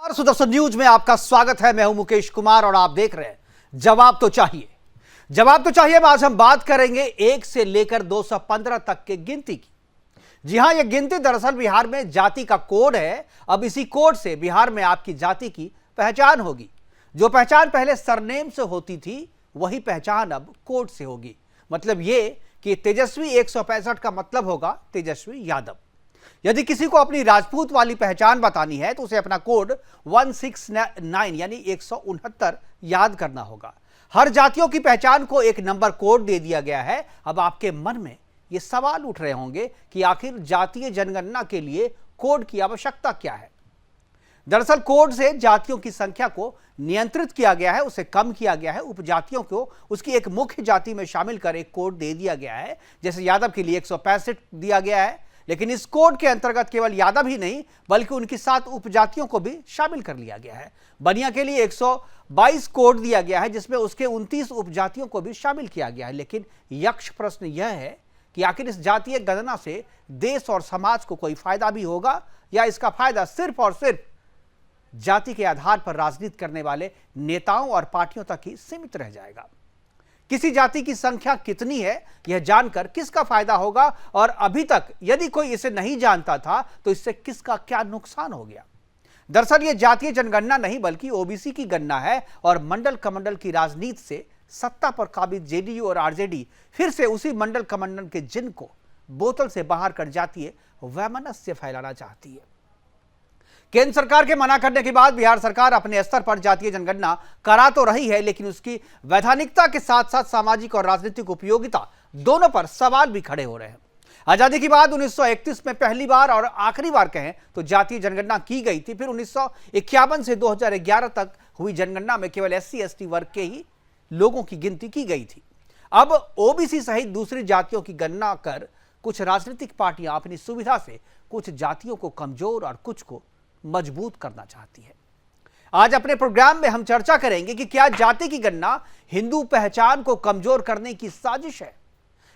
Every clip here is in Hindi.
सुदर्शन न्यूज में आपका स्वागत है। मैं हूं मुकेश कुमार और आप देख रहे हैं जवाब तो चाहिए। जवाब तो चाहिए में आज हम बात करेंगे 1 से लेकर 215 तक के गिनती की। जी हां, यह गिनती दरअसल बिहार में जाति का कोड है। अब इसी कोड से बिहार में आपकी जाति की पहचान होगी। जो पहचान पहले सरनेम से होती थी वही पहचान अब कोड से होगी। मतलब यह कि तेजस्वी 165 का मतलब होगा तेजस्वी यादव। यदि किसी को अपनी राजपूत वाली पहचान बतानी है तो उसे अपना कोड 169 यानी 169 याद करना होगा। हर जातियों की पहचान को एक नंबर कोड दे दिया गया है। अब आपके मन में ये सवाल उठ रहे होंगे कि आखिर जातीय जनगणना के लिए कोड की आवश्यकता क्या है। दरअसल कोड से जातियों की संख्या को नियंत्रित किया गया है, उसे कम किया गया है। उपजातियों को उसकी एक मुख्य जाति में शामिल कर एक कोड दे दिया गया है। जैसे यादव के लिए 165 दिया गया है, लेकिन इस कोड के अंतर्गत केवल यादव ही नहीं बल्कि उनकी 7 उपजातियों को भी शामिल कर लिया गया है। बनिया के लिए 122 कोड दिया गया है, जिसमें उसके 29 उपजातियों को भी शामिल किया गया है। लेकिन यक्ष प्रश्न यह है कि आखिर इस जातीय गणना से देश और समाज को कोई फायदा भी होगा या इसका फायदा सिर्फ और सिर्फ जाति के आधार पर राजनीति करने वाले नेताओं और पार्टियों तक ही सीमित रह जाएगा। किसी जाति की संख्या कितनी है यह जानकर किसका फायदा होगा, और अभी तक यदि कोई इसे नहीं जानता था तो इससे किसका क्या नुकसान हो गया। दरअसल यह जातीय जनगणना नहीं बल्कि ओबीसी की गणना है, और मंडल कमंडल की राजनीति से सत्ता पर काबिज जेडीयू और आरजेडी फिर से उसी मंडल कमंडल के जिन को बोतल से बाहर कर जातीय वैमनस्य फैलाना चाहती है। केंद्र सरकार के मना करने के बाद बिहार सरकार अपने स्तर पर जातीय जनगणना करा तो रही है, लेकिन उसकी वैधानिकता के साथ साथ सामाजिक और राजनीतिक उपयोगिता दोनों पर सवाल भी खड़े हो रहे हैं। आजादी के बाद 1931 में पहली बार और आखिरी बार कहें तो जातीय जनगणना की गई थी। फिर 1951 से 2011 तक हुई जनगणना में केवल SC/ST वर्ग के ही लोगों की गिनती की गई थी। अब ओबीसी सहित दूसरी जातियों की गणना कर कुछ राजनीतिक पार्टियां अपनी सुविधा से कुछ जातियों को कमजोर और कुछ को मजबूत करना चाहती है। आज अपने प्रोग्राम में हम चर्चा करेंगे कि क्या जाति की गणना हिंदू पहचान को कमजोर करने की साजिश है।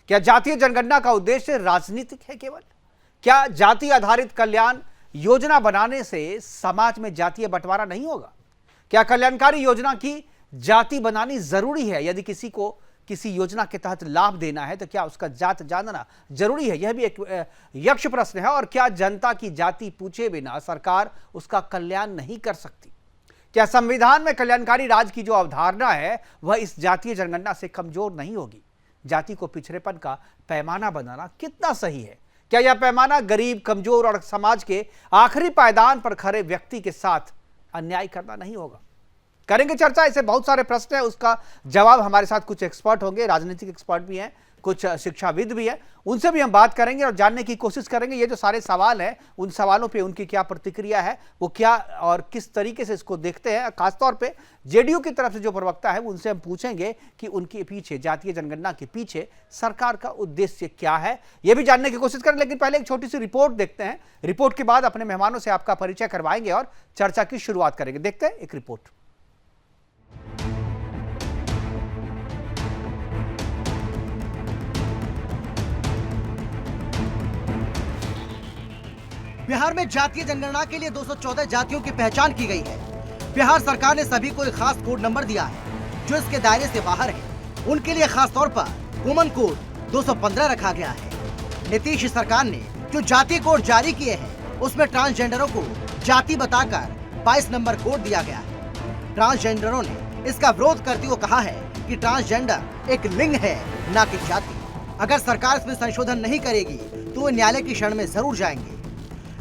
क्या जातीय जनगणना का उद्देश्य राजनीतिक है केवल? क्या जाति आधारित कल्याण योजना बनाने से समाज में जातीय बंटवारा नहीं होगा? क्या कल्याणकारी योजना की जाति बनानी जरूरी है? यदि किसी को किसी योजना के तहत लाभ देना है तो क्या उसका जात जानना जरूरी है? यह भी एक यक्ष प्रश्न है। और क्या जनता की जाति पूछे बिना सरकार उसका कल्याण नहीं कर सकती? क्या संविधान में कल्याणकारी राज की जो अवधारणा है वह इस जातीय जनगणना से कमजोर नहीं होगी? जाति को पिछड़ेपन का पैमाना बनाना कितना सही है? क्या यह पैमाना गरीब, कमजोर और समाज के आखिरी पायदान पर खड़े व्यक्ति के साथ अन्याय करना नहीं होगा? करेंगे चर्चा। ऐसे बहुत सारे प्रश्न है, उसका जवाब हमारे साथ कुछ एक्सपर्ट होंगे, राजनीतिक एक्सपर्ट भी हैं, कुछ शिक्षाविद भी हैं, उनसे भी हम बात करेंगे और जानने की कोशिश करेंगे ये जो सारे सवाल हैं उन सवालों पे उनकी क्या प्रतिक्रिया है, वो क्या और किस तरीके से इसको देखते हैं। खासतौर पे जेडीयू की तरफ से जो प्रवक्ता है उनसे हम पूछेंगे कि उनके पीछे, जातीय जनगणना के पीछे सरकार का उद्देश्य क्या है, ये भी जानने की कोशिश करें। लेकिन पहले एक छोटी सी रिपोर्ट देखते हैं। रिपोर्ट के बाद अपने मेहमानों से आपका परिचय करवाएंगे और चर्चा की शुरुआत करेंगे। देखते हैं एक रिपोर्ट। बिहार में जातीय जनगणना के लिए 214 जातियों की पहचान की गई है। बिहार सरकार ने सभी को एक खास कोड नंबर दिया है जो इसके दायरे से बाहर है। उनके लिए खास तौर पर कॉमन कोड 215 रखा गया है। नीतीश सरकार ने जो जातीय कोड जारी किए हैं उसमें ट्रांसजेंडरों को जाति बताकर 22 नंबर कोड दिया गया है। ट्रांसजेंडरों ने इसका विरोध करते हुए कहा है कि ट्रांसजेंडर एक लिंग है, न कि जाति। अगर सरकार इसमें संशोधन नहीं करेगी तो वो न्यायालय की शरण में जरूर जाएंगे।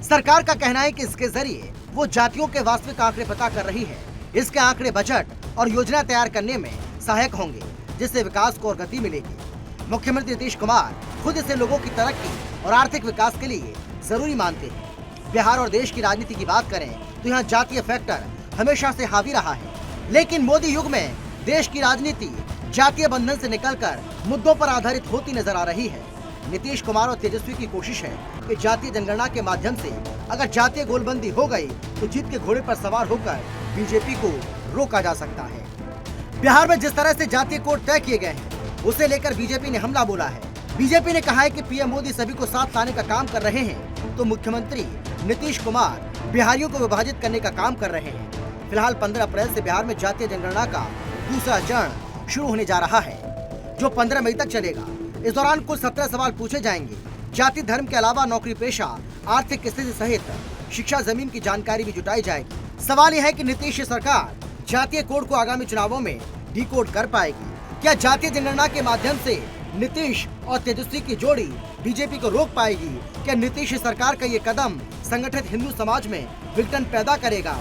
सरकार का कहना है कि इसके जरिए वो जातियों के वास्तविक आंकड़े पता कर रही है। इसके आंकड़े बजट और योजना तैयार करने में सहायक होंगे, जिससे विकास को और गति मिलेगी। मुख्यमंत्री नीतीश कुमार खुद इसे लोगों की तरक्की और आर्थिक विकास के लिए जरूरी मानते हैं। बिहार और देश की राजनीति की बात करें तो यहाँ जातीय फैक्टर हमेशा से हावी रहा है, लेकिन मोदी युग में देश की राजनीति जातीय बंधन से निकलकर मुद्दों पर आधारित होती नजर आ रही है। नीतीश कुमार और तेजस्वी की कोशिश है कि जातीय जनगणना के माध्यम से अगर जातीय गोलबंदी हो गई तो जीत के घोड़े पर सवार होकर बीजेपी को रोका जा सकता है। बिहार में जिस तरह से जातीय कोड तय किए गए हैं उसे लेकर बीजेपी ने हमला बोला है। बीजेपी ने कहा है कि पीएम मोदी सभी को साथ लाने का काम कर रहे हैं, तो मुख्यमंत्री नीतीश कुमार बिहारियों को विभाजित करने का काम कर रहे हैं। फिलहाल 15 अप्रैल से बिहार में जातीय जनगणना का दूसरा चरण शुरू होने जा रहा है, जो 15 मई तक चलेगा। इस दौरान कुल 17 सवाल पूछे जाएंगे। जाति धर्म के अलावा नौकरी पेशा, आर्थिक स्थिति सहित शिक्षा जमीन की जानकारी भी जुटाई जाएगी। सवाल यह है कि नीतीश सरकार जातीय कोड को आगामी चुनावों में डिकोड कर पाएगी। क्या जातीय जनगणना के माध्यम से नीतीश और तेजस्वी की जोड़ी बीजेपी को रोक पाएगी? क्या नीतीश सरकार का ये कदम संगठित हिंदू समाज में विघटन पैदा करेगा?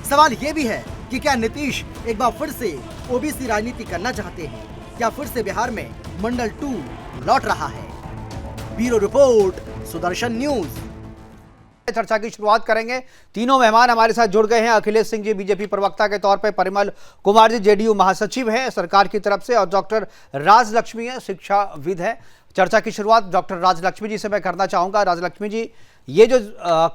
सवाल ये भी है कि क्या नीतीश एक बार फिर से ओबीसी राजनीति करना चाहते हैं? क्या फिर से बिहार में मंडल 2 लौट रहा है? Bureau report, Sudarshan news. चर्चा की शुरुआत करेंगे। तीनों मेहमान हमारे साथ जुड़ गए हैं। अखिलेश सिंह जी बीजेपी प्रवक्ता के तौर पे, परिमल कुमार जी जेडीयू महासचिव हैं सरकार की तरफ से, और डॉक्टर राजलक्ष्मी है, शिक्षाविद है। चर्चा की शुरुआत डॉक्टर राजलक्ष्मी जी से मैं करना चाहूंगा। राजलक्ष्मी जी, ये जो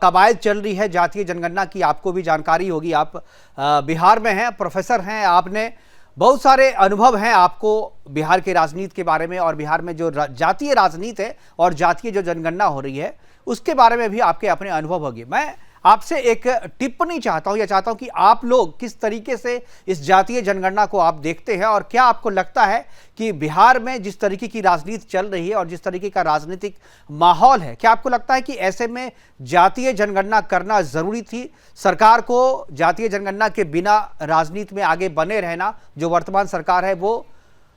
कवायद चल रही है जातीय जनगणना की, आपको भी जानकारी होगी, आप बिहार में हैं, प्रोफेसर हैं, आपने बहुत सारे अनुभव हैं आपको बिहार के राजनीति के बारे में, और बिहार में जो जातीय राजनीति है और जातीय जो जनगणना हो रही है उसके बारे में भी आपके अपने अनुभव होंगे। मैं आपसे एक टिप्पणी चाहता हूं, या चाहता हूं कि आप लोग किस तरीके से इस जातीय जनगणना को आप देखते हैं, और क्या आपको लगता है कि बिहार में जिस तरीके की राजनीति चल रही है और जिस तरीके का राजनीतिक माहौल है, क्या आपको लगता है कि ऐसे में जातीय जनगणना करना जरूरी थी? सरकार को जातीय जनगणना के बिना राजनीति में आगे बने रहना, जो वर्तमान सरकार है, वो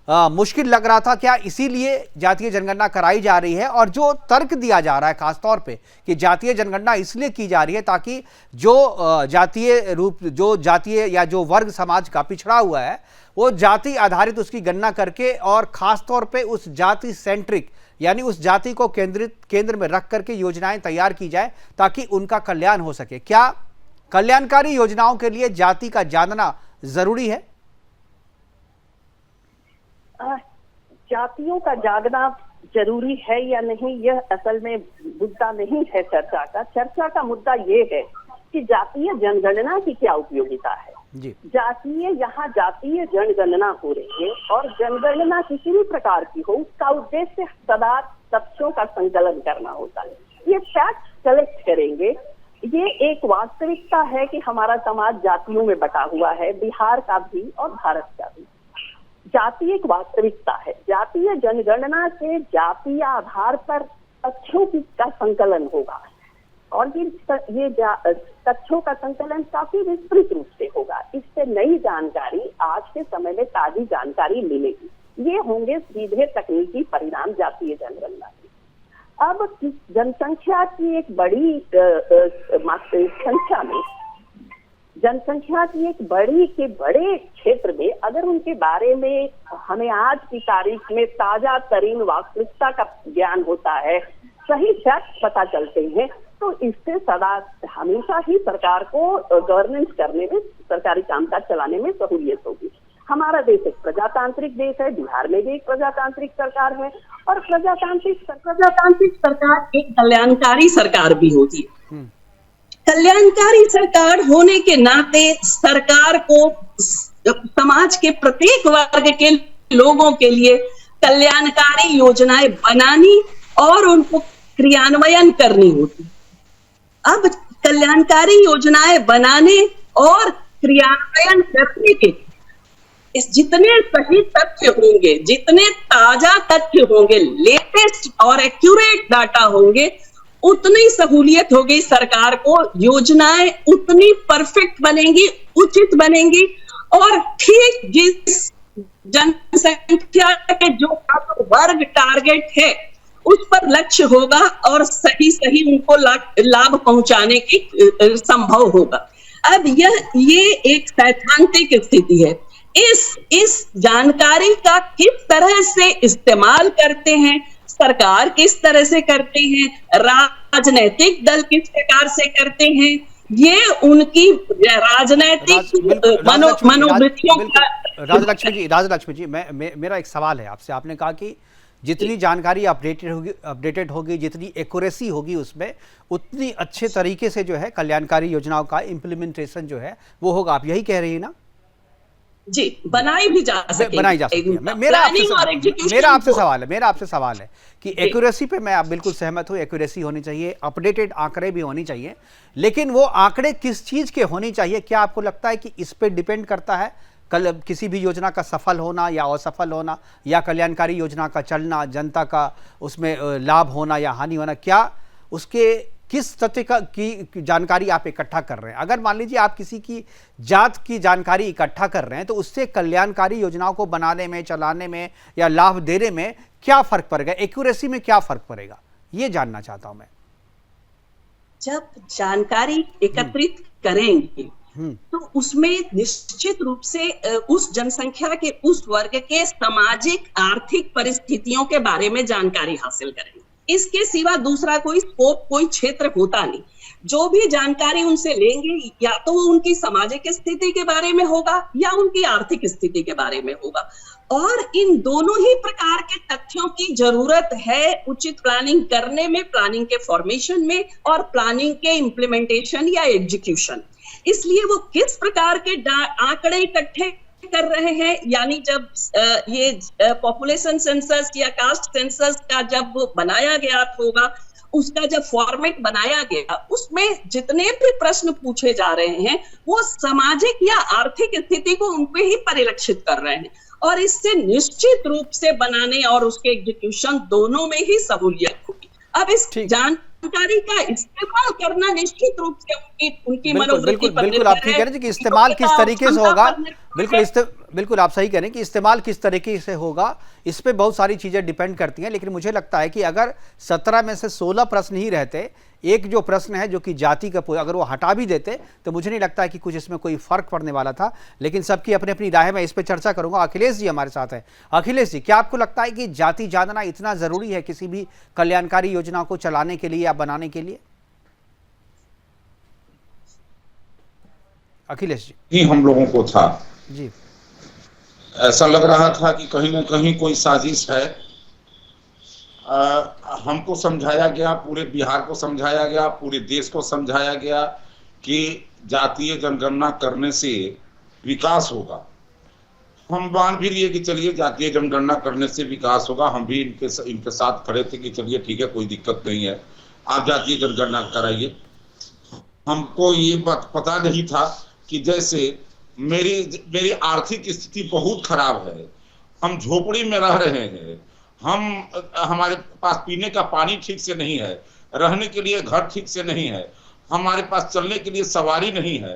मुश्किल लग रहा था? क्या इसीलिए जातीय जनगणना कराई जा रही है? और जो तर्क दिया जा रहा है खासतौर पे कि जातीय जनगणना इसलिए की जा रही है ताकि जो जातीय या जो वर्ग समाज का पिछड़ा हुआ है वो जाति आधारित उसकी गणना करके, और खासतौर पे उस जाति सेंट्रिक, यानी उस जाति को केंद्र में रख करके योजनाएं तैयार की जाए ताकि उनका कल्याण हो सके। क्या कल्याणकारी योजनाओं के लिए जाति का जानना जरूरी है? जातियों का जागना जरूरी है या नहीं, यह असल में मुद्दा नहीं है चर्चा का। चर्चा का मुद्दा ये है कि जातीय जनगणना की क्या उपयोगिता है। यहाँ जातीय जनगणना हो रही है, और जनगणना किसी भी प्रकार की हो, उसका उद्देश्य सदा तथ्यों का संकलन करना होता है। ये फैक्ट कलेक्ट करेंगे। ये एक वास्तविकता है कि हमारा समाज जातियों में बटा हुआ है, बिहार का भी और भारत का भी। जाति एक वास्तविकता है। जातीय जनगणना से जातीय आधार पर तथ्यों का संकलन होगा, और ये तथ्यों का संकलन काफी विस्तृत रूप से होगा। इससे नई जानकारी, आज के समय में ताजी जानकारी मिलेगी। ये होंगे सीधे तकनीकी परिणाम जातीय जनगणना के। अब जनसंख्या की एक बड़ी संख्या में, जनसंख्या की एक बड़े क्षेत्र में अगर उनके बारे में हमें आज की तारीख में ताजा तरीन वास्तविकता का ज्ञान होता है, सही फैक्ट पता चलते हैं, तो इससे सदा हमेशा ही सरकार को गवर्नेंस करने में, सरकारी कामकाज चलाने में सहूलियत होगी। हमारा देश एक प्रजातांत्रिक देश है, बिहार में भी एक प्रजातांत्रिक सरकार है, और प्रजातांत्रिक सरकार एक कल्याणकारी सरकार भी होती है। कल्याणकारी सरकार होने के नाते सरकार को समाज के प्रत्येक वर्ग के लोगों के लिए कल्याणकारी योजनाएं बनानी और उनको क्रियान्वयन करनी होती। अब कल्याणकारी योजनाएं बनाने और क्रियान्वयन करने के इस जितने सही तथ्य होंगे, जितने ताजा तथ्य होंगे, लेटेस्ट और एक्यूरेट डाटा होंगे, उतनी सहूलियत होगी सरकार को। योजनाएं उतनी परफेक्ट बनेंगी, उचित बनेंगी, और ठीक जिस जनसंख्या के जो वर्ग टारगेट है उस पर लक्ष्य होगा, और सही उनको लाभ पहुंचाने की संभव होगा। अब ये एक सैद्धांतिक स्थिति है। इस जानकारी का किस तरह से इस्तेमाल करते हैं, सरकार किस तरह से करते हैं, राजनीतिक दल किस प्रकार से करते हैं, ये उनकी राजनीतिक मनोवृत्तियों का। राजलक्ष्मी जी, मेरा एक सवाल है आपसे। आपने कहा कि जितनी जानकारी अपडेटेड होगी, जितनी एक्यूरेसी होगी उसमें, उतनी अच्छे तरीके से जो है कल्याणकारी योजनाओं का इम्प्लीमेंटेशन जो है वो होगा। आप यही कह रही है ना? जी, बनाई भी जा सकती है। मेरा आपसे सवाल है कि एक्यूरेसी पे मैं आप बिल्कुल सहमत हूं, एक्यूरेसी होनी चाहिए, अपडेटेड आंकड़े भी होनी चाहिए, लेकिन वो आंकड़े किस चीज के होनी चाहिए? क्या आपको लगता है कि इस पे डिपेंड करता है कल किसी भी योजना का सफल होना या असफल होना, या कल्याणकारी योजना का चलना, जनता का उसमें लाभ होना या हानि होना? क्या उसके किस तथ्य की जानकारी आप इकट्ठा कर रहे हैं? अगर मान लीजिए आप किसी की जात की जानकारी इकट्ठा कर रहे हैं तो उससे कल्याणकारी योजनाओं को बनाने में, चलाने में या लाभ देने में क्या फर्क पड़ेगा? एक्यूरेसी में क्या फर्क पड़ेगा, ये जानना चाहता हूं मैं। जब जानकारी एकत्रित करेंगे तो उसमें निश्चित रूप से उस जनसंख्या के उस वर्ग के सामाजिक आर्थिक परिस्थितियों के बारे में जानकारी हासिल करेंगे। इसके सिवा दूसरा कोई स्कोप, कोई क्षेत्र होता नहीं। जो भी जानकारी उनसे लेंगे या तो वो उनकी सामाजिक स्थिति के बारे में होगा या उनकी आर्थिक स्थिति के बारे में होगा, और इन दोनों ही प्रकार के तथ्यों की जरूरत है उचित प्लानिंग करने में, प्लानिंग के फॉर्मेशन में और प्लानिंग के इम्प्लीमेंटेशन या एग्जीक्यूशन। इसलिए वो किस प्रकार के आंकड़े इकट्ठे कर रहे हैं, यानी जब ये पॉपुलेशन सेंसस या कास्ट सेंसस का जब बनाया गया होगा, उसका जब फॉर्मेट बनाया गया, उसमें जितने भी प्रश्न पूछे जा रहे हैं वो सामाजिक या आर्थिक स्थिति को उनपे ही परिलक्षित कर रहे हैं, और इससे निश्चित रूप से बनाने और उसके एग्जीक्यूशन दोनों में ही सहूलियत होगी। अब इस जानकारी का इस्तेमाल करना निश्चित रूप से उनकी मनोवृत्ति पर बिल्कुल आप ठीक कह रहे हैं कि इस्तेमाल किस तरीके से होगा। बिल्कुल आप सही कह रहे हैं कि इस्तेमाल किस तरीके से होगा, इस पे बहुत सारी चीजें डिपेंड करती हैं। लेकिन मुझे लगता है कि अगर 17 में से 16 प्रश्न ही रहते, एक जो प्रश्न है जो कि जाति का, अगर वो हटा भी देते तो मुझे नहीं लगता है कि कुछ इसमें कोई फर्क पड़ने वाला था। लेकिन सबकी अपनी अपनी राय है, मैं इस पर चर्चा करूंगा। अखिलेश जी हमारे साथ है। अखिलेश जी, क्या आपको लगता है कि जाति जानना इतना जरूरी है किसी भी कल्याणकारी योजना को चलाने के लिए या बनाने के लिए? अखिलेश जी, हम लोगों को था जी, ऐसा लग रहा था कि कहीं ना कहीं कोई साजिश है। हमको समझाया गया, पूरे बिहार को समझाया गया, पूरे देश को समझाया गया कि जातीय जनगणना करने से विकास होगा। हम मान भी लिए कि चलिए जातीय जनगणना करने से विकास होगा। हम भी इनके साथ खड़े थे कि चलिए ठीक है, कोई दिक्कत नहीं है, आप जातीय जनगणना कराइए। हमको ये बात पता नहीं था कि जैसे मेरी आर्थिक स्थिति बहुत खराब है, हम झोपड़ी में रह रहे हैं, हमारे पास पीने का पानी ठीक से नहीं है, रहने के लिए घर ठीक से नहीं है, हमारे पास चलने के लिए सवारी नहीं है।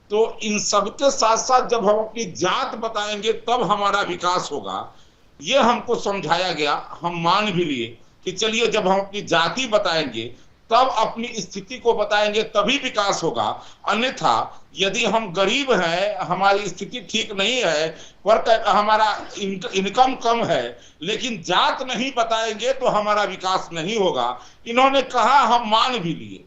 तो इन सब के साथ साथ जब हम अपनी जात बताएंगे तब हमारा विकास होगा, ये हमको समझाया गया। हम मान भी लिए कि चलिए जब हम अपनी जाति बताएंगे तब अपनी स्थिति को बताएंगे तभी विकास होगा। अन्यथा यदि हम गरीब हैं, हमारी स्थिति ठीक नहीं है, वर्क हमारा इनकम कम है, लेकिन जात नहीं बताएंगे तो हमारा विकास नहीं होगा। इन्होंने कहा, हम मान भी लिए।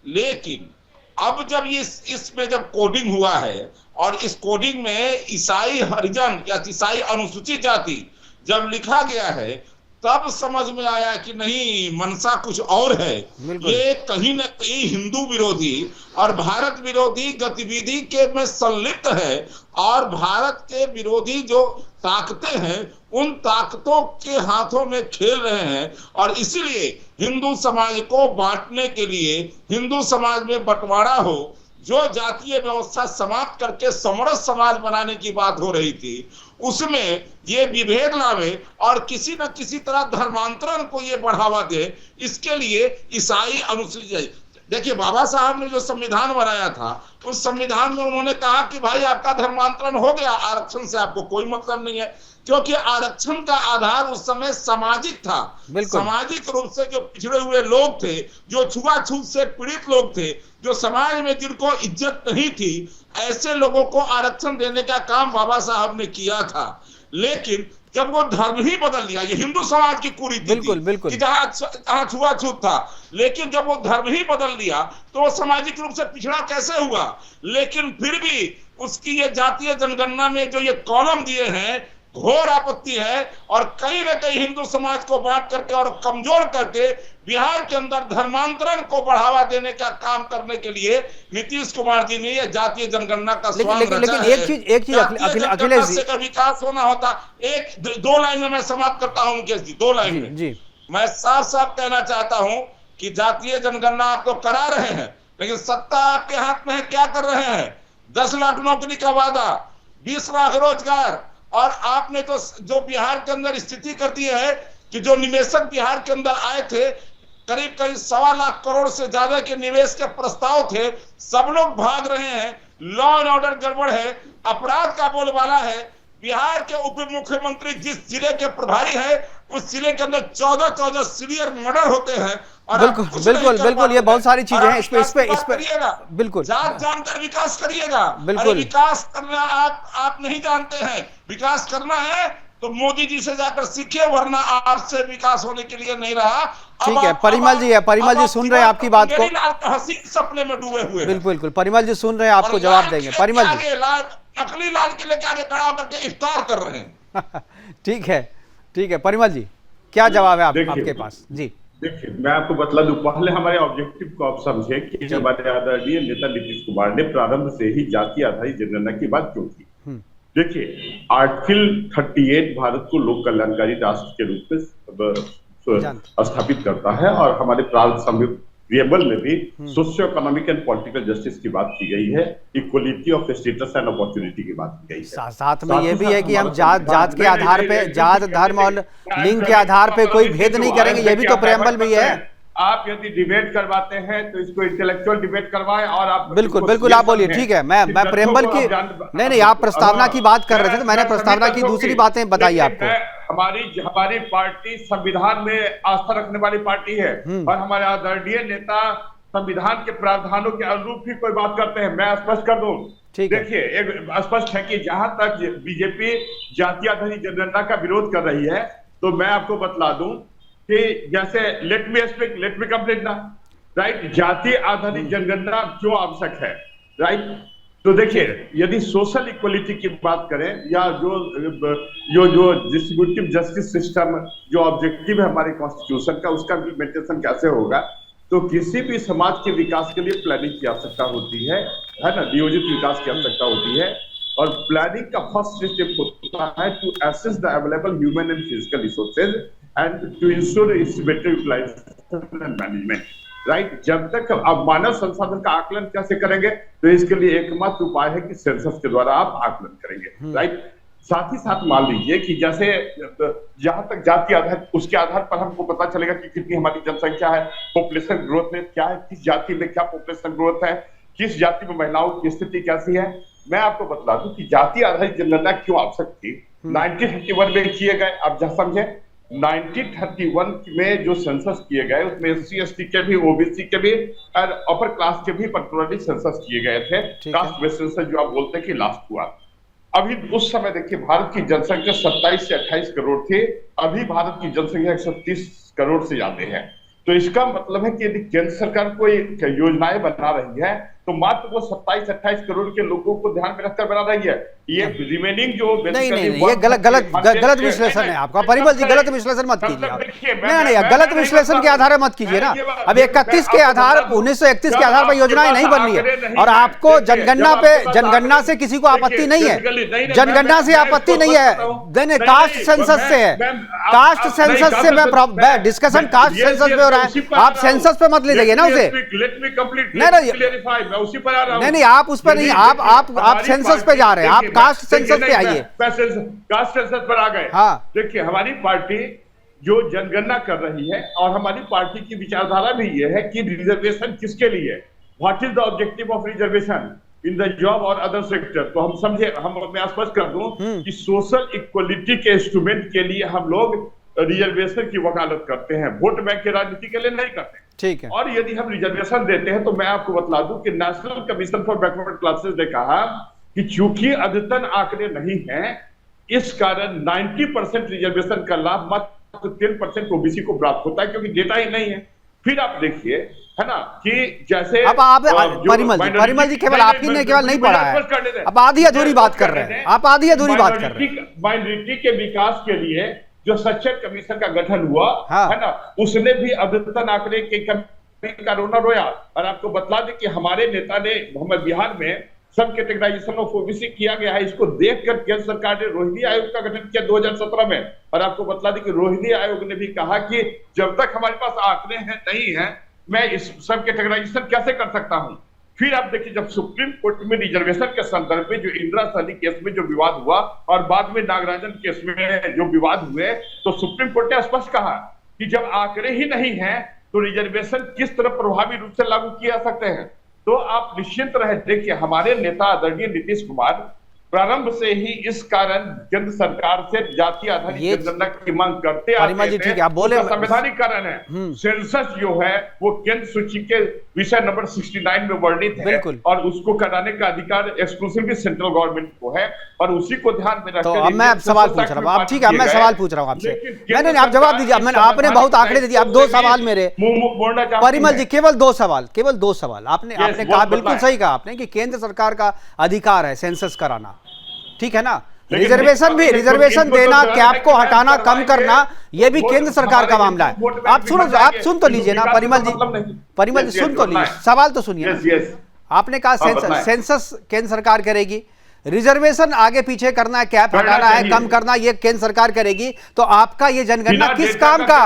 लेकिन अब जब इसमें जब कोडिंग हुआ है और इस कोडिंग में ईसाई हरिजन या ईसाई अनुसूचित जाति जब लिखा गया है, तब समझ में आया कि नहीं, मनसा कुछ और है। ये कहीं न कहीं हिंदू विरोधी और भारत विरोधी गतिविधि के में संलिप्त है, और भारत के विरोधी जो ताकतें हैं उन ताकतों के हाथों में खेल रहे हैं। और इसीलिए हिंदू समाज को बांटने के लिए, हिंदू समाज में बंटवारा हो, जो जातीय व्यवस्था समाप्त करके समरस समाज बनाने की बात हो रही थी, उसमें ये विभेद लावे और किसी न किसी तरह धर्मांतरण को ये बढ़ावा दे। इसके लिए ईसाई अनुसूचित, देखिए बाबा साहब ने जो संविधान बनाया था, उस संविधान में उन्होंने कहा कि भाई आपका धर्मांतरण हो गया, आरक्षण से आपको कोई मतलब नहीं है, क्योंकि आरक्षण का आधार उस समय सामाजिक था। सामाजिक रूप से जो पिछड़े हुए लोग थे, जो छुआछूत से पीड़ित लोग थे, जो समाज में जिनको इज्जत नहीं थी, ऐसे लोगों को आरक्षण देने का काम बाबा साहब ने किया था। लेकिन जब वो धर्म ही बदल लिया, ये हिंदू समाज की कुरीति थी कि जहां छुआछूत था, लेकिन जब वो धर्म ही बदल लिया तो वो सामाजिक रूप से पिछड़ा कैसे हुआ। लेकिन फिर भी उसकी ये जातीय जनगणना में जो ये कॉलम दिए हैं, घोर आपत्ति है। और कहीं न कहीं हिंदू समाज को बांट करके और कमजोर करके बिहार के अंदर धर्मांतरण को बढ़ावा देने का काम करने के लिए नीतीश कुमार जी ने यह जातीय जनगणना का स्वांग रचा है। लेकिन एक चीज अखिलेश जी, का विकास होना होता। दो लाइन में मैं समाप्त करता हूं मुकेश जी, 2 लाइन में जी। मैं साफ साफ कहना चाहता हूं कि जातीय जनगणना आप लोग करा रहे हैं, लेकिन सत्ता आपके हाथ में है, क्या कर रहे हैं? 10 लाख नौकरी का वादा, 20 लाख रोजगार, और आपने तो जो बिहार के अंदर स्थिति कर दी है कि जो निवेशक बिहार के अंदर आए थे, करीब 1.25 लाख करोड़ से ज्यादा के निवेश के प्रस्ताव थे, सब लोग भाग रहे हैं। लॉ एंड ऑर्डर गड़बड़ है, अपराध का बोलबाला है। बिहार के उप मुख्यमंत्री जिस जिले के प्रभारी है, उस जिले के अंदर 14 सीवियर मर्डर होते हैं। और बिल्कुल ये बहुत सारी चीजें हैं। इस पे बिल्कुल जात जानकर विकास करिएगा। बिल्कुल विकास करना आप नहीं जानते हैं। विकास करना है तो मोदी जी से जाकर सीखिए, वरना आपसे विकास होने के लिए नहीं रहा। ठीक है, परिमल जी सुन रहे हैं आपकी बात को। हसीन सपने में डूबे हुए। बिल्कुल परिमल जी सुन रहे हैं, आपको जवाब देंगे। परिमल जी नकली लाल किले के आगे खड़ा होकर इफ्तार कर रहे हैं। ठीक है परिमल जी, क्या जवाब है आपके पास? जी देखिए, मैं आपको बतला दूं, पहले हमारे ऑब्जेक्टिव को आप समझे कि हमारे आदरणीय नेता नीतीश कुमार ने प्रारंभ से ही जाति आधारित जनगणना की बात क्यों की। देखिए, आर्टिकल 38 भारत को लोक कल्याणकारी राष्ट्र के रूप में स्थापित करता है, और हमारे संविधान में भी socio economic and political justice की बात की गई है, equality of status and opportunity की बात की गई है। साथ में ये भी है कि हम जात के आधार पे, जात धर्म और लिंग के आधार पे कोई भेद नहीं करेंगे, ये भी तो प्रेम्बल में है। आप यदि डिबेट करवाते हैं तो इसको इंटेलेक्चुअल डिबेट करवाएं, और आप बिल्कुल आप बोलिए। ठीक है, मैं प्रेम्बल की नहीं, आप प्रस्तावना की बात कर रहे थे, तो मैंने प्रस्तावना की दूसरी बातें बताई आपको। हमारी पार्टी संविधान में आस्था रखने वाली पार्टी है, और हमारे आदरणीय नेता संविधान के प्रावधानों के अनुरूप ही कोई बात करते हैं। मैं स्पष्ट कर दूं, देखिए, एक स्पष्ट है कि जहां तक बीजेपी जातीय आधारित जनगणना का विरोध कर रही है, तो मैं आपको बतला दूं कि जैसे लेट मी कंप्लीट ना, राइट। जातीय आधारित जनगणना क्यों आवश्यक है, राइट। तो देखिए, यदि सोशल इक्वलिटी की बात करें, या जो डिस्ट्रीब्यूटिव जस्टिस सिस्टम जो ऑब्जेक्टिव है हमारे कॉन्स्टिट्यूशन का, उसका इम्प्लीमेंटेशन कैसे होगा, तो किसी भी समाज के विकास के लिए प्लानिंग की आवश्यकता होती है ना, नियोजित विकास की आवश्यकता होती है। और प्लानिंग का फर्स्ट स्टेप होता है to assess the available human and physical resources and to ensure its better utilisation and management, right. जब तक आप मानव संसाधन का आकलन कैसे करेंगे, तो इसके लिए एकमात्र उपाय है कि सेंसस के द्वारा आप आकलन करेंगे, राइट। साथ ही साथ मान लीजिए कि जैसे जहां तक जाति आधार, उसके आधार पर हमको पता चलेगा कि कितनी हमारी जनसंख्या है, पॉपुलेशन ग्रोथ में क्या है, किस जाति में क्या पॉपुलेशन ग्रोथ है, किस जाति में महिलाओं की स्थिति कैसी है। मैं आपको बता दूं कि जाति आधारित जनगणना क्यों आवश्यक थी। 1931 में किए गए, आप जहां समझे, 1931 में जो सेंसस किए गए, उसमें SC ST के भी, OBC के भी और अपर क्लास के भी पर्टिकुलरली सेंसस किए गए थे। कास्ट बेस्ड सेंसस जो आप बोलते हैं कि लास्ट हुआ। अभी उस समय देखिए, भारत की जनसंख्या 27 से 28 करोड़ थी, अभी भारत की जनसंख्या 130 करोड़ से ज्यादा है। तो इसका मतलब है कि यदि केंद्र सरकार कोई योजनाएं बना रही है, तो मात्र वो 27-28 करोड़ के लोगों को ध्यान में रखकर बना रही है। ये रिमेनिंग जो नहीं, ये गलत विश्लेषण है आपका। परिमल जी, गलत विश्लेषण मत कीजिए आप। नहीं, गलत विश्लेषण के आधार पर मत कीजिए ना। अब 1931 के आधार पर योजनाएं नहीं बन रही है, और आपको जनगणना से किसी को आपत्ति नहीं है, जनगणना से आपत्ति नहीं है, कास्ट सेंसस से है। कास्ट सेंसस से मैं डिस्कशन कास्ट सेंसस पे हो रहा है, आप सेंसस पे मत ले जाइए ना उसे। उसी पर आ रहा हूं। नहीं, आप उस पर नहीं, आप सेंसस पे जा रहे हैं, आप कास्ट सेंसस पे आइए। कास्ट सेंसस पर आ गए। हाँ, देखिए, हमारी पार्टी जो जनगणना कर रही है, और हमारी पार्टी की विचारधारा भी ये है कि रिजर्वेशन किसके लिए, what is the objective of reservation in the job और अदर सेक्टर। तो हम समझे, मैं स्पष्ट कर दूं कि सोशल इक्वलिटी के इंस्ट्रूमेंट के लिए हम लोग रिजर्वेशन की वकालत करते हैं, वोट बैंक की राजनीति के लिए नहीं करते। ठीक है। और यदि हम रिजर्वेशन देते हैं, तो मैं आपको बतला दूं कि national commission for backward classes ने कहा कि चूंकि अद्यतन आंकड़े नहीं हैं, इस कारण 90% रिजर्वेशन का लाभ मात्र 10% ओबीसी को प्राप्त होता है, क्योंकि डेटा ही नहीं है। फिर आप देखिए, है ना, कि जैसे अब आप परिमल जी केवल आप ही ने केवल नहीं पढ़ा है, अब आधी अधूरी बात कर रहे हैं, आप आधी अधूरी बात कर रहे हैं। माइनॉरिटी के विकास के लिए जो सचेत कमीशन का गठन हुआ, हाँ। है ना, उसने भी अद्यतन आंकड़े के का रोना रोया। और आपको बतला दें कि हमारे नेता ने हमारे बिहार में सब कैटेगराइजेशन ऑफ ओबीसी किया गया है, इसको देखकर केंद्र सरकार ने रोहिणी आयोग का गठन किया 2017 में। और आपको बतला दें कि रोहिणी आयोग ने भी कहा कि जब तक हमारे पास आंकड़े हैं नहीं है, मैं इस सब कैटेगराइजेशन कैसे कर सकता हूं। फिर आप देखिए, जब सुप्रीम कोर्ट में रिजर्वेशन के संदर्भ में जो इंदिरा सहनी केस में जो विवाद हुआ और बाद में नागराजन केस में जो विवाद हुए, तो सुप्रीम कोर्ट ने स्पष्ट कहा कि जब आंकड़े ही नहीं है तो रिजर्वेशन किस तरह प्रभावी रूप से लागू किए जा सकते हैं। तो आप निश्चिंत रहे, देखिए हमारे नेता आदरणीय नीतीश कुमार प्रारंभ से ही इस कारण केंद्र सरकार से जातीय आधारित जनगणना की मांग करते आते थे। ठीक है, आप बोले संवैधानिक कारण है। सेंसस जो है वो केंद्र सूची के विषय नंबर 69 में वर्णित है और उसको कराने का अधिकार एक्सक्लूसिवली सेंट्रल गवर्नमेंट को है और उसी को ध्यान में रखकर। तो अब मैं सवाल पूछ रहा हूँ, आप ठीक है, मैं सवाल पूछ रहा हूँ आपसे, नहीं आप जवाब दीजिए। आपने बहुत आंकड़े दे दिए, अब 2 सवाल मेरे। परिमल जी केवल 2 सवाल आपने कहा, बिल्कुल सही कहा आपने कि केंद्र सरकार का अधिकार है सेंसस कराना, ठीक है ना। रिजर्वेशन देना, कैप को हटाना, कम करना, यह भी केंद्र सरकार का मामला है। आप सुन तो लीजिए ना परिमल जी सुन तो लीजिए, सवाल तो सुनिए। आपने कहा सेंसस केंद्र सरकार करेगी, रिजर्वेशन आगे पीछे करना है, कैप हटाना है, कम करना, ये केंद्र सरकार करेगी। तो आपका ये जनगणना किस काम का?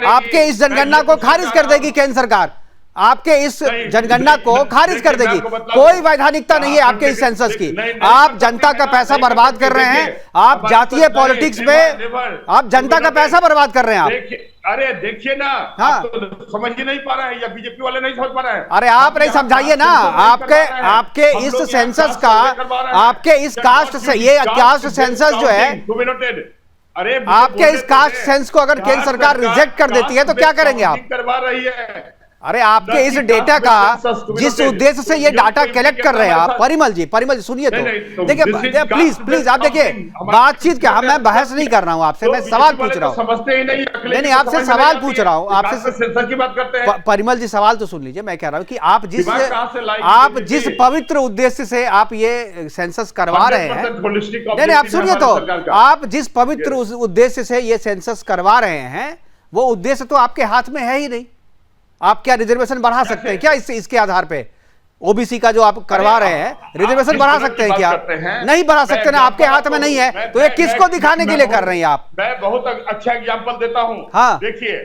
आपके इस जनगणना को खारिज कर देगी केंद्र सरकार, आपके इस जनगणना को खारिज कर देगी। कोई वैधानिकता नहीं है आपके इस सेंसस की। आप जनता का पैसा बर्बाद कर रहे हैं, आप जातीय पॉलिटिक्स में आप जनता का पैसा बर्बाद कर रहे हैं आप। अरे देखिए ना, हाँ, आप तो समझ ही नहीं पा रहे हैं या बीजेपी वाले नहीं समझ पा रहे हैं। अरे आप नहीं समझाइए ना, आपके इस सेंसस का, आपके इस कास्ट से, ये कास्ट सेंसस जो है, अरे आपके इस कास्ट सेंस को अगर केंद्र सरकार रिजेक्ट कर देती है तो क्या करेंगे आप? करवा रही है। अरे आपके इस डेटा का, जिस उद्देश्य से ये डाटा कलेक्ट कर रहे हैं आप, परिमल जी सुनिए तो देखिए, प्लीज आप देखिए, बातचीत क्या, मैं बहस नहीं कर रहा हूं आपसे, मैं सवाल पूछ रहा हूं। नहीं आपसे सवाल पूछ रहा हूं, आपसे की बात करते हैं। परिमल जी सवाल तो सुन लीजिए, मैं कह रहा हूं कि आप जिस पवित्र उद्देश्य से आप ये सेंसस करवा रहे हैं, नहीं आप सुनिए तो, आप जिस पवित्र उद्देश्य से ये सेंसस करवा रहे हैं, वो उद्देश्य तो आपके हाथ में है ही नहीं। आप क्या रिजर्वेशन बढ़ा सकते हैं क्या इसके आधार पे? ओबीसी का जो आप करवा रहे हैं, रिजर्वेशन बढ़ा सकते हैं क्या? नहीं बढ़ा सकते ना, आपके हाथ में नहीं है, तो ये किसको दिखाने के लिए कर रहे हैं आप? मैं बहुत अच्छा एग्जांपल देता हूं। हाँ, देखिए,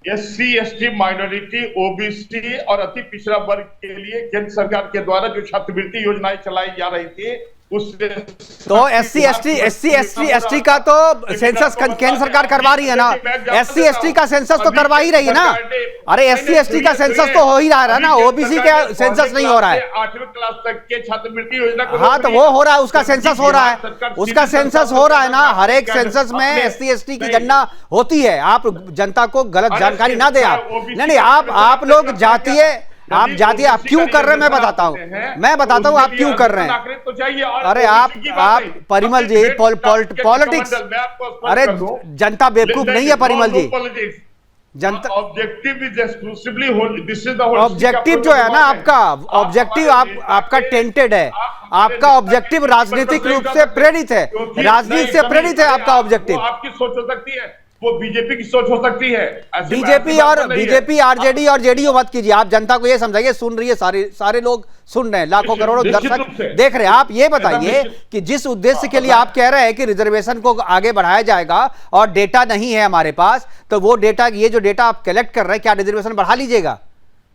एससी एसटी माइनॉरिटी ओबीसी और अति पिछड़ा वर्ग के लिए केंद्र सरकार के द्वारा जो छात्रवृत्ति योजनाएं चलाई जा रही थी, तो एससी एसटी का तो सेंसस केंद्र सरकार करवा रही है ना। एससी एसटी का सेंसस तो करवा ही रही है ना। अरे एससी एसटी का सेंसस तो हो ही रहा है ना, ओबीसी का सेंसस नहीं हो रहा है। 8वीं क्लास तक के छात्रवृत्ति योजना, हाँ तो वो हो रहा है, उसका सेंसस हो रहा है, उसका सेंसस हो रहा है ना। हर एक सेंसस में एससी एसटी की गणना होती है। आप जनता को गलत जानकारी ना दे आप। नहीं आप लोग जातीय, आप क्यों कर रहे हैं मैं बताता हूं आप क्यों कर रहे हैं। अरे आप परिमल जी पॉलिटिक्स, अरे जनता बेवकूफ नहीं है परिमल जी। जनता ऑब्जेक्टिव जो है ना, आपका ऑब्जेक्टिव आपका टेंटेड है। आपका ऑब्जेक्टिव राजनीतिक रूप से प्रेरित है, राजनीति से प्रेरित है आपका ऑब्जेक्टिव। आपकी सोच हो सकती है, वो बीजेपी की सोच हो सकती है। बीजेपी आरजेडी और जेडीयू मत कीजिए। आप जनता को ये समझाइए, सुन रही है, सारे लोग सुन रहे हैं, लाखों करोड़ों दर्शक देख रहे हैं। आप ये बताइए कि जिस उद्देश्य के लिए आप कह रहे हैं कि रिजर्वेशन को आगे बढ़ाया जाएगा और डेटा नहीं है हमारे पास, तो वो डेटा, ये जो डेटा आप कलेक्ट कर रहे हैं, क्या रिजर्वेशन बढ़ा लीजिएगा,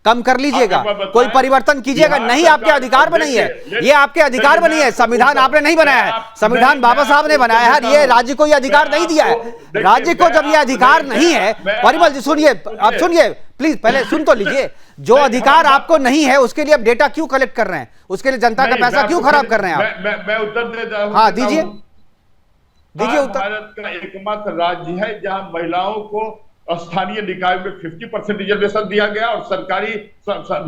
कम कर लीजिएगा, कोई परिवर्तन कीजिएगा? नहीं, आपके अधिकार में नहीं है, ये आपके अधिकार में नहीं है। संविधान आपने नहीं बनाया है, संविधान बाबा साहब ने बनाया है। ये राज्य को ये अधिकार नहीं दिया है। राज्य को जब ये अधिकार नहीं है, परिमल जी सुनिए, आप सुनिए प्लीज, पहले सुन तो लीजिए। जो अधिकार आपको नहीं है उसके लिए आप डेटा क्यों कलेक्ट कर रहे हैं? उसके लिए जनता का पैसा क्यों खराब कर रहे हैं आप? मैं उत्तर दे रहा हूं। हाँ दीजिए उत्तर। भारत का एकमात्र राज्य है जहां महिलाओं को स्थानीय निकाय में 50% रिजर्वेशन दिया गया और सरकारी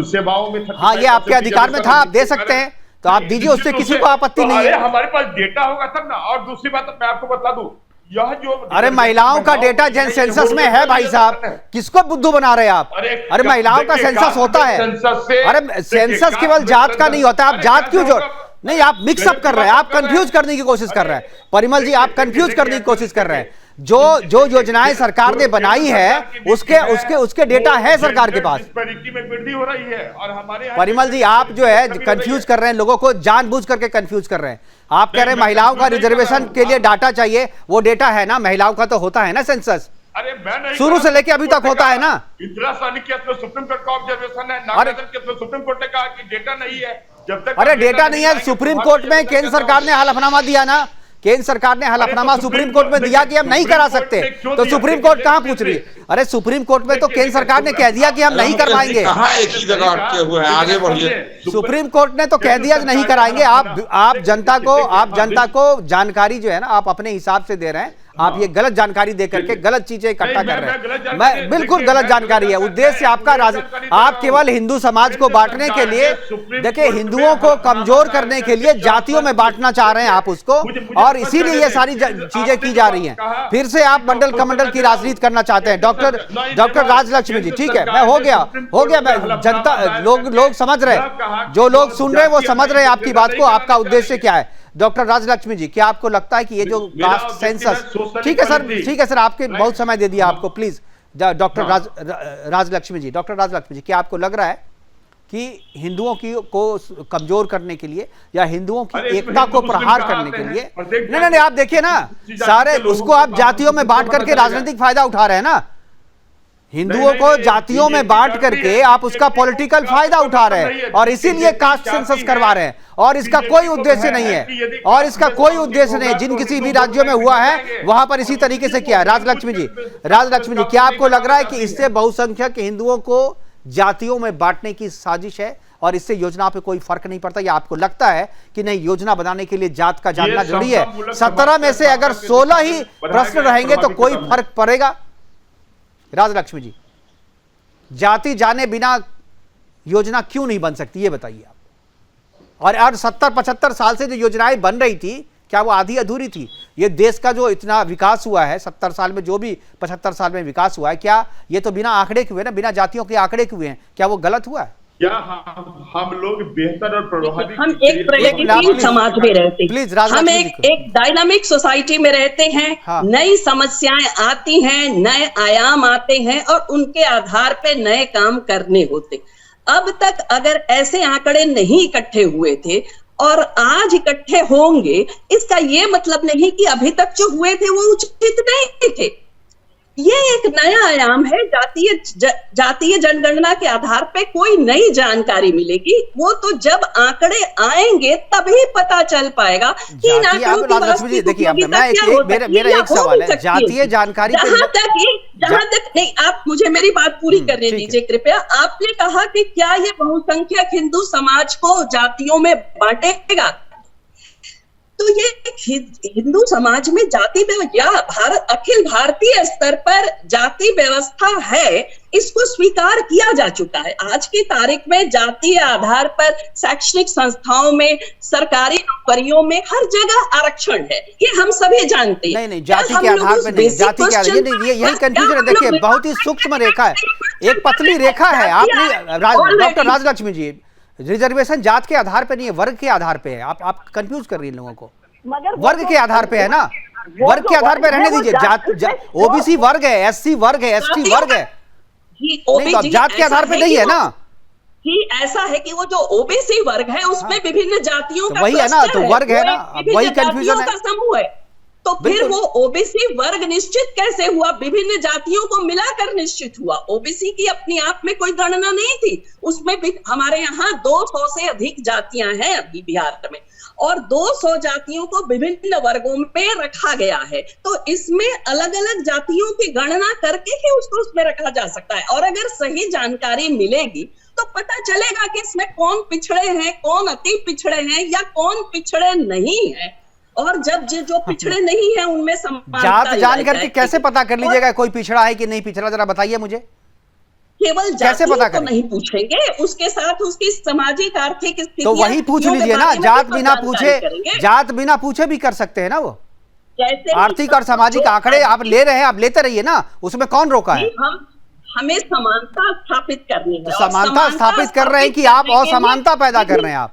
सेवाओं में। हाँ, ये आपके अधिकार में था, आप दे सकते हैं, तो आप दीजिए, उससे किसी को आपत्ति नहीं है। हमारे पास डेटा होगा तब ना। और दूसरी बात मैं आपको बता दूं, यह जो अरे महिलाओं का डेटा जन सेंसस में है भाई साहब, किसको बुद्धू बना रहे हैं आप? अरे महिलाओं का सेंसस होता है। अरे सेंसस केवल जात का नहीं होता, आप जात क्यों जोड़ नहीं, आप मिक्सअप कर रहे हैं, आप कंफ्यूज करने की कोशिश कर रहे हैं परिमल जी, आप कंफ्यूज करने की कोशिश कर रहे हैं। जो योजनाएं सरकार ने बनाई है उसके डेटा है सरकार के पास। में वृद्धि हो रही है और हमारे परिमल जी आप जो है कंफ्यूज कर रहे हैं, लोगों को जानबूझ करके कंफ्यूज कर रहे हैं। आप कह रहे हैं महिलाओं का रिजर्वेशन के लिए डाटा चाहिए, वो डेटा है ना, महिलाओं का तो होता है ना सेंसस, अरे मैं नहीं शुरू से लेके अभी तक होता है ना। इंदिरा साहनी केस में सुप्रीम कोर्ट का ऑब्जर्वेशन है, नागार्जुन केस में सुप्रीम कोर्ट ने कहा कि डेटा नहीं है। जब तक अरे डेटा नहीं है, सुप्रीम कोर्ट में केंद्र सरकार ने हलफनामा दिया ना, केंद्र सरकार ने हलफनामा सुप्रीम कोर्ट में दिया कि हम नहीं करा सकते, तो सुप्रीम कोर्ट कहां पूछ रही है? अरे सुप्रीम कोर्ट में तो केंद्र सरकार ने कह दिया कि हम नहीं करवाएंगे। कहां एक ही जगह अटके हुए हैं, आगे बढ़िए। सुप्रीम कोर्ट ने तो कह दिया नहीं कराएंगे। आप जनता को जानकारी जो है ना आप अपने हिसाब से दे रहे हैं, आप ये गलत जानकारी दे करके गलत चीजें इकट्ठा कर रहे हैं। मैं बिल्कुल गलत जानकारी है, उद्देश्य आपका आप केवल हिंदू समाज को बांटने के लिए, देखिए हिंदुओं को कमजोर करने के लिए जातियों में बांटना चाह रहे हैं आप उसको, और इसीलिए ये सारी चीजें की जा रही हैं। फिर से आप मंडल कमंडल की राजनीति करना चाहते हैं। डॉक्टर राजलक्ष्मी जी, ठीक है, मैं हो गया मैं जनता लोग समझ रहे हैं, जो लोग सुन रहे हैं वो समझ रहे हैं आपकी बात को, आपका उद्देश्य क्या है। डॉक्टर राजलक्ष्मी जी, क्या आपको लगता है कि ये जो कास्ट सेंसस, ठीक है सर आपके बहुत समय दे दिया आपको, प्लीज डॉक्टर राजलक्ष्मी जी, क्या आपको लग रहा है कि हिंदुओं को कमजोर करने के लिए या हिंदुओं की एकता को प्रहार करने के लिए, नहीं आप देखिए ना, सारे उसको आप जातियों में बांट करके राजनीतिक फायदा उठा रहे हैं ना, हिंदुओं को जातियों में बांट करके आप उसका पॉलिटिकल फायदा उठा रहे हैं, और इसीलिए कास्ट सेंसस करवा रहे हैं, और इसका कोई उद्देश्य नहीं है, जिन किसी भी राज्यों में हुआ है वहां पर इसी तरीके से किया है। राजलक्ष्मी जी, क्या आपको लग रहा है कि इससे बहुसंख्यक हिंदुओं को जातियों में बांटने की साजिश है और इससे योजना पे कोई फर्क नहीं पड़ता, या आपको लगता है कि नहीं, योजना बनाने के लिए जात का जानना जरूरी है? 17 में से अगर 16 ही प्रश्न रहेंगे तो कोई फर्क पड़ेगा? राजलक्ष्मी जी, जाति जाने बिना योजना क्यों नहीं बन सकती, ये बताइए आप। और 70-75 साल से जो योजनाएं बन रही थी, क्या वो आधी अधूरी थी? ये देश का जो इतना विकास हुआ है 70 साल में, जो भी 75 साल में विकास हुआ है, क्या ये तो बिना आंकड़े के हुए ना, बिना जातियों के आंकड़े के हुए हैं? क्या वो गलत हुआ है? क्या हम लोग बेहतर और प्रभावी, हम एक प्रगतिशील समाज में रहते हैं, हम एक डायनामिक सोसाइटी में रहते हैं। हाँ। नई समस्याएं आती हैं, नए आयाम आते हैं और उनके आधार पे नए काम करने होते। अब तक अगर ऐसे आंकड़े नहीं इकट्ठे हुए थे और आज इकट्ठे होंगे, इसका ये मतलब नहीं कि अभी तक जो हुए थे वो उचित नहीं थे। ये एक नया आयाम है। जातीय जनगणना के आधार पे कोई नई जानकारी मिलेगी, वो तो जब आंकड़े आएंगे तभी पता चल पाएगा कि इन आंकड़ों की वास्तविक उपयोगिता क्या हो सकती है। मेरा एक सवाल है, जातीय जानकारी जहां तक नहीं, आप मुझे मेरी बात पूरी करने दीजिए कृपया। आपने कहा कि क्या ये बहुसंख्यक हिंदू समाज को जातियों में बांटेगा, तो ये हिंदू समाज में जाति या अखिल भारतीय स्तर पर जाति व्यवस्था है, इसको स्वीकार किया जा चुका है। आज की तारीख में जातीय आधार पर शैक्षणिक संस्थाओं में, सरकारी नौकरियों में हर जगह आरक्षण है, ये हम सभी जानते हैं। नहीं, जाति के आधार पर नहीं, जाति के आधार, यही कंफ्यूजन है। देखिए बहुत ही सूक्ष्म रेखा है, एक पतली रेखा है। आपने डॉक्टर राजलक्ष्मी जी, रिजर्वेशन जात के आधार पे नहीं है, वर्ग के आधार पे है। आप कंफ्यूज कर रही हैं लोगों को, वर्ग के आधार पे है ना, वर्ग के आधार पे रहने दीजिए। ओबीसी वर्ग है, एससी वर्ग है, एसटी वर्ग है, नहीं तो जात के आधार पे नहीं है ना। कि ऐसा है कि वो जो ओबीसी वर्ग है उसमें विभिन्न जातियों का वही है ना, तो वर्ग है ना, वही कंफ्यूजन है, समूह है। तो फिर वो ओबीसी वर्ग निश्चित कैसे हुआ? विभिन्न जातियों को मिलाकर निश्चित हुआ। ओबीसी की अपनी आप में कोई गणना नहीं थी, उसमें भी हमारे यहाँ 200 से अधिक जातियां हैं अभी बिहार में, और 200 जातियों को विभिन्न वर्गों में रखा गया है। तो इसमें अलग अलग जातियों की गणना करके ही उसको उसमें रखा जा सकता है, और अगर सही जानकारी मिलेगी तो पता चलेगा कि इसमें कौन पिछड़े हैं, कौन अति पिछड़े हैं, या कौन पिछड़े नहीं है। और जब जो पिछड़े नहीं है उनमें जात जान करके कैसे पता कर लीजिएगा कोई पिछड़ा है कि नहीं पिछड़ा, जरा बताइए मुझे। केवल जाति को नहीं पूछेंगे, उसके साथ उसकी सामाजिक आर्थिक स्थिति, तो वही पूछ लीजिए ना, जात बिना पूछे भी कर सकते हैं ना वो। जैसे आर्थिक और सामाजिक आंकड़े आप ले रहे हैं, आप लेते रहिए ना, उसमें कौन रोका है? हमें समानता स्थापित करनी है। समानता स्थापित कर रहे हैं कि आप असमानता पैदा कर रहे हैं? आप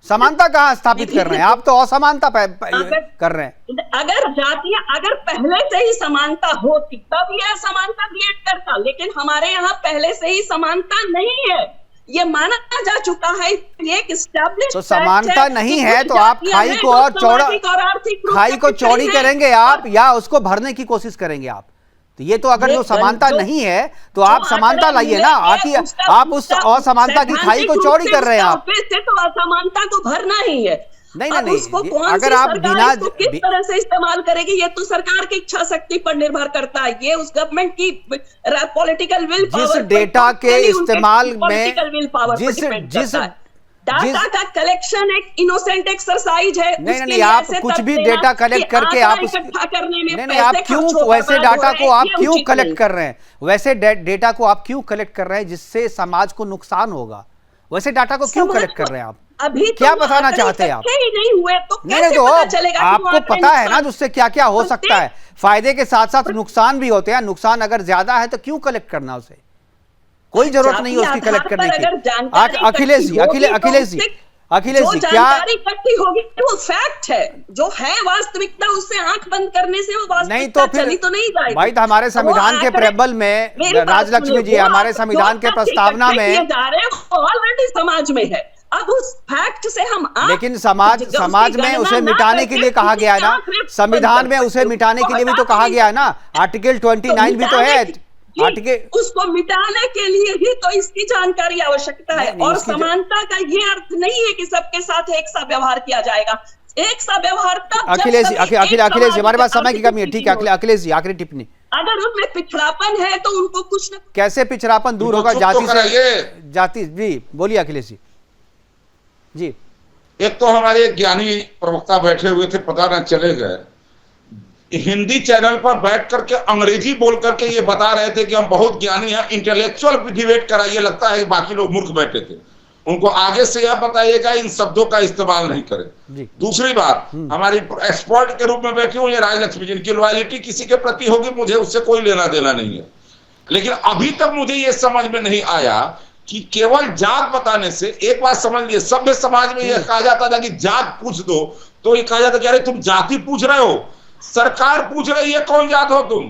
समानता कहाँ स्थापित कर रहे हैं? आप तो असमानता कर रहे हैं। अगर जातीय, अगर पहले से ही समानता होती तब यह असमानता क्रिएट करता, लेकिन हमारे यहाँ पहले से ही समानता नहीं है, ये माना जा चुका है, एक एस्टैब्लिश्ड तो समानता नहीं है तो आप खाई को और चौड़ा, खाई को चौड़ी करेंगे आप या उसको भरने की कोशिश करेंगे आप? तो ये तो अगर जो समानता नहीं है तो आप समानता लाइए ना, आप उस असमानता की खाई को चौड़ी कर रहे हैं आप। तो असमानता को भरना ही है। नहीं, उसको कौन सी सरकार इसको किस तरह से इस्तेमाल करेगी, ये तो सरकार की इच्छा शक्ति पर निर्भर करता है, ये उस गवर्नमेंट की पॉलिटिकल विल पावर, जिस डेटा के इस्तेमाल में, जिस डाटा का कलेक्शन एक इनोसेंट एक्सरसाइज है। नहीं, आप कुछ भी डेटा कलेक्ट करके आप इकट्ठा करने में नहीं, आप क्यों वैसे डाटा को आप क्यों कलेक्ट कर रहे हैं? वैसे डेटा को आप क्यों कलेक्ट कर रहे हैं जिससे समाज को नुकसान होगा? वैसे डाटा को क्यों कलेक्ट कर रहे हैं आप? अभी क्या बताना चाहते हैं आप? नहीं हुए तो नहीं, तो आपको पता है ना उससे क्या क्या हो सकता है। फायदे के साथ साथ नुकसान भी होते हैं। नुकसान अगर ज्यादा है तो क्यों कलेक्ट करना उसे? कोई जरूरत नहीं है उसकी कलेक्ट करने की। अखिलेश जी क्या इकट्ठी होगी वो फैक्ट है, जो है वास्तविकता, उससे आंख बंद करने से वो वास्तविकता चली तो नहीं जाएगी। भाई, तो हमारे संविधान के प्रेबल में राजलक्ष्मी जी, हमारे संविधान के प्रस्तावना में ऑलरेडी समाज में है। अब उस फैक्ट से हम लेकिन समाज में उसे मिटाने के लिए कहा गया है ना, संविधान में उसे मिटाने के लिए भी तो कहा गया है ना, आर्टिकल 29 भी तो है। उसको मिटाने के लिए ही तो इसकी जानकारी आवश्यकता है। और समानता का ये अर्थ नहीं है कि सबके साथ एक सा व्यवहार किया जाएगा। एक सा व्यवहार तब अखिलेश जी हमारे पास समय की कमी है, ठीक है अखिलेश जी आखिरी टिप्पणी। अगर उनमें पिछड़ापन है तो उनको कुछ न कैसे पिछड़ापन दूर होगा जाति जी? बोलिए अखिलेश जी। एक तो हमारे ज्ञानी प्रवक्ता बैठे हुए थे, पता न चले गए, हिंदी चैनल पर बैठ करके अंग्रेजी बोल करके ये बता रहे थे कि हम बहुत ज्ञानी हैं, इंटेलेक्चुअल डिबेट कराइए, लगता है बाकी लोग मूर्ख बैठे थे। उनको आगे से यह बताइएगा इन शब्दों का इस्तेमाल नहीं करें। दूसरी बात, हमारी एक्सपर्ट के रूप में बैठी हुई है राजलक्ष्मी, जिनकी लॉयल्टी किसी के प्रति होगी, मुझे उससे कोई लेना देना नहीं है। लेकिन अभी तक मुझे यह समझ में नहीं आया कि केवल जात बताने से, एक बात समझ लीजिए, सभ्य समाज में यह कहा जाता था कि जात पूछ दो, तो ये कहा जाता कि अरे तुम जाति पूछ रहे हो, सरकार पूछ रही है कौन जात हो तुम।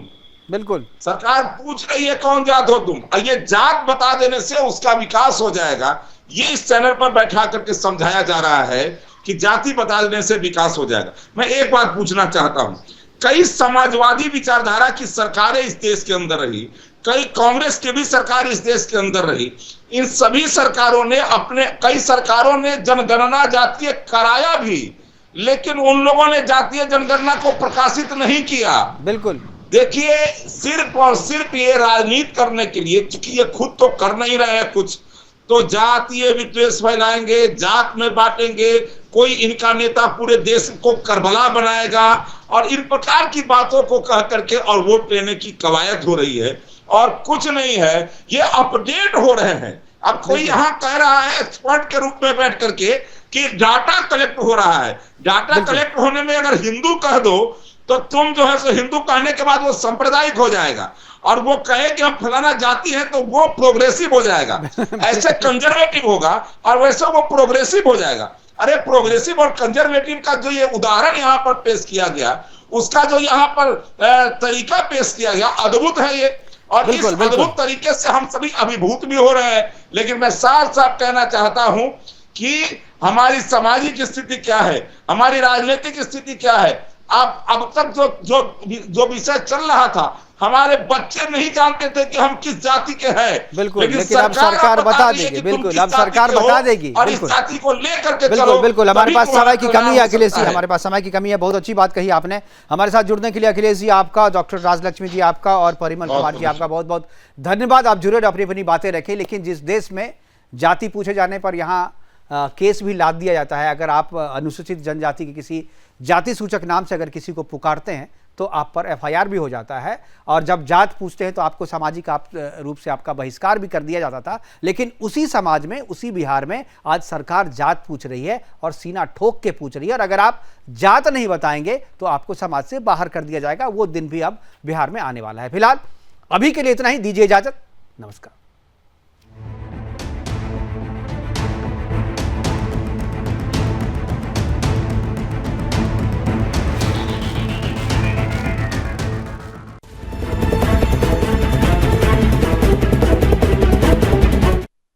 बिल्कुल, सरकार पूछ रही है कौन जात हो तुम। ये जात बता देने से उसका विकास हो जाएगा, ये इस चैनल पर बैठा करके समझाया जा रहा है कि जाति बता देने से विकास हो जाएगा। मैं एक बात पूछना चाहता हूं, कई समाजवादी विचारधारा की सरकारें इस देश के अंदर रही, कई कांग्रेस की भी सरकार इस देश के अंदर रही, इन सभी सरकारों ने कई सरकारों ने जनगणना जातीय कराया भी, लेकिन उन लोगों ने जातीय जनगणना को प्रकाशित नहीं किया। बिल्कुल, देखिए, सिर्फ और सिर्फ ये राजनीति करने के लिए, क्योंकि ये खुद तो कर नहीं रहे हैं कुछ, तो जातीय विद्वेष फैलाएंगे, जात में बांटेंगे, कोई इनका नेता पूरे देश को करबला बनाएगा, और इन प्रकार की बातों को कह करके और वोट लेने की कवायद हो रही है, और कुछ नहीं है, ये अपडेट हो रहे हैं। अब कोई यहाँ कह रहा है एक्सपर्ट के रूप में बैठ करके कि डाटा कलेक्ट हो रहा है। डाटा कलेक्ट होने में अगर हिंदू कह दो तो तुम जो है सो हिंदू कहने के बाद वो सांप्रदायिक हो जाएगा, और वो कहे कि हम फलाना जाति है तो वो प्रोग्रेसिव हो जाएगा, ऐसे कंजर्वेटिव होगा और वैसे वो प्रोग्रेसिव हो जाएगा। अरे प्रोग्रेसिव और कंजर्वेटिव का जो ये उदाहरण यहाँ पर पेश किया गया, उसका जो यहाँ पर तरीका पेश किया गया, अद्भुत है ये, और इस अद्भुत तरीके से हम सभी अभिभूत भी हो रहे हैं। लेकिन मैं साफ साफ कहना चाहता हूं कि हमारी सामाजिक स्थिति क्या है, हमारी राजनीतिक स्थिति क्या है। अब तक जो विषय चल रहा था, हमारे बच्चे नहीं जानते थे कि हम किस जाति के हैं। बिल्कुल, लेकिन अब सरकार बता देगी। बिल्कुल, अब सरकार बता देगी। और इस जाति को लेकर के बिल्कुल बिल्कुल, हमारे पास समय की कमी है अखिलेश जी, हमारे पास समय की कमी है। बहुत अच्छी बात कही आपने। हमारे साथ जुड़ने के लिए अखिलेश जी आपका, डॉक्टर राजलक्ष्मी जी आपका, और परिमल कुमार जी आपका बहुत बहुत धन्यवाद। आप जुड़े, अपनी अपनी बातें रखें। लेकिन जिस देश में जाति पूछे जाने पर यहाँ केस भी लाद दिया जाता है, अगर आप अनुसूचित जनजाति के किसी जाति सूचक नाम से अगर किसी को पुकारते हैं तो आप पर FIR भी हो जाता है, और जब जात पूछते हैं तो आपको सामाजिक रूप से आपका बहिष्कार भी कर दिया जाता था। लेकिन उसी समाज में, उसी बिहार में आज सरकार जात पूछ रही है और सीना ठोक के पूछ रही है, और अगर आप जात नहीं बताएंगे तो आपको समाज से बाहर कर दिया जाएगा। वो दिन भी अब बिहार में आने वाला है। फिलहाल अभी के लिए इतना ही, दीजिए इजाजत, नमस्कार।